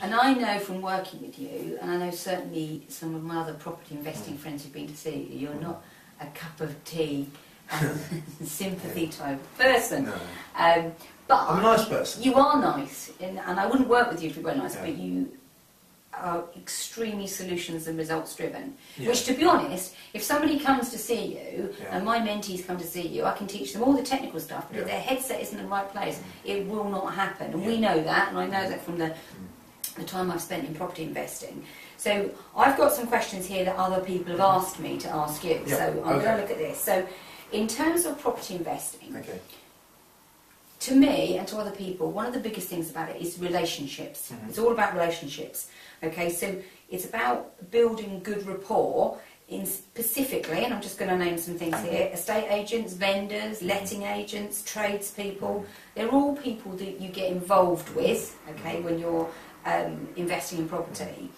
And I know from working with you, and I know certainly some of my other property investing friends who've been to see you, you're not a cup of tea and sympathy type person. No. But I'm a nice person. You are nice, and I wouldn't work with you if you were nice, but you are extremely solutions and results driven. Which, to be honest, if somebody comes to see you, and my mentees come to see you, I can teach them all the technical stuff, but if their headset isn't in the right place, it will not happen. And we know that, and I know that from the time I've spent in property investing. So I've got some questions here that other people have asked me to ask you. So I'm going to look at this. So in terms of property investing, to me and to other people, one of the biggest things about it is relationships. It's all about relationships. Okay, so it's about building good rapport in specifically, and I'm just going to name some things here, estate agents, vendors, letting agents, tradespeople. They're all people that you get involved with, okay, when you're investing in property.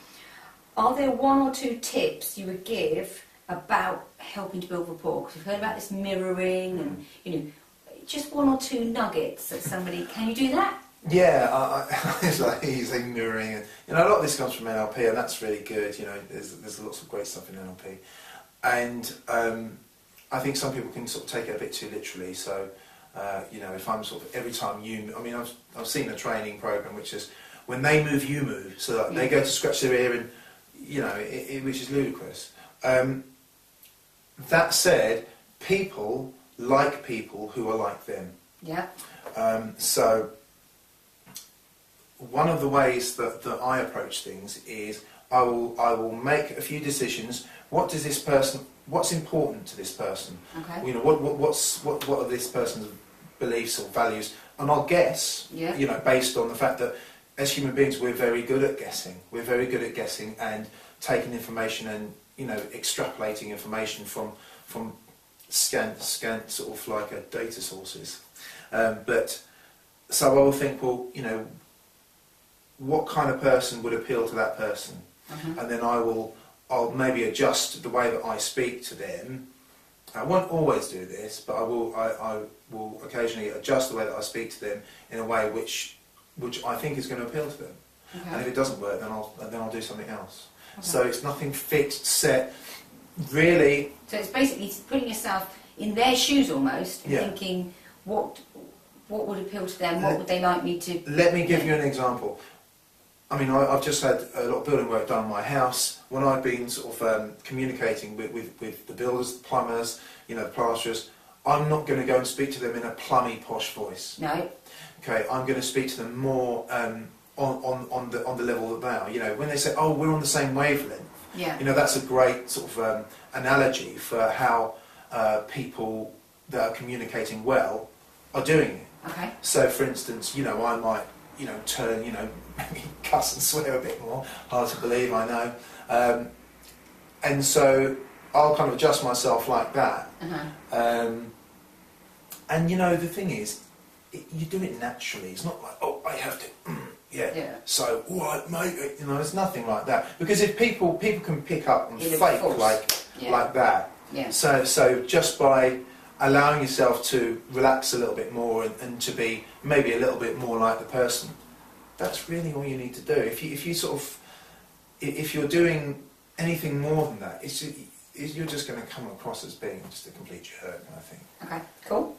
Are there one or two tips you would give about helping to build rapport? Because we've heard about this mirroring and, you know, just one or two nuggets that somebody... Can you do that? Yeah, it's like easy mirroring. And, you know, a lot of this comes from NLP, and that's really good. You know, there's lots of great stuff in NLP. And I think some people can sort of take it a bit too literally. So, you know, if I'm sort of every time you... I mean, I've seen a training program which is when they move, you move. So that they go to scratch their ear and, you know, which is ludicrous. That said, people like people who are like them. Yeah. So one of the ways that I approach things is I will make a few decisions. What does this person? What's important to this person? Okay. You know, what are this person's beliefs or values? And I'll guess. Yeah. You know, based on the fact that as human beings we're very good at guessing. We're very good at guessing and taking information and, you know, extrapolating information from scant sort of like data sources. But so I will think, well, you know, what kind of person would appeal to that person? And then I'll maybe adjust the way that I speak to them. I won't always do this, but I will occasionally adjust the way that I speak to them in a way which I think is going to appeal to them. And if it doesn't work, then I'll do something else. So it's nothing fixed, set, really. So it's basically putting yourself in their shoes almost, and thinking what would appeal to them, what would they like me to... Let me give you an example. I mean, I've just had a lot of building work done on my house. When I've been sort of communicating with the builders, the plumbers, you know, the plasterers, I'm not going to go and speak to them in a plummy, posh voice. No. Okay, I'm going to speak to them more on the level that they are. You know, when they say, "Oh, we're on the same wavelength," you know, that's a great sort of analogy for how people that are communicating well are doing it. Okay. So, for instance, you know, I might, you know, turn, you know, maybe cuss and swear a bit more. Hard to believe, I know. And so I'll kind of adjust myself like that. And you know, the thing is, you do it naturally. It's not like, oh, I have to, so, all right, mate, you know, it's nothing like that. Because if people can pick up and fake like that. So just by allowing yourself to relax a little bit more and to be maybe a little bit more like the person, that's really all you need to do. If you sort of, if you're doing anything more than that, you're just going to come across as being just a complete jerk, I think. Okay, cool.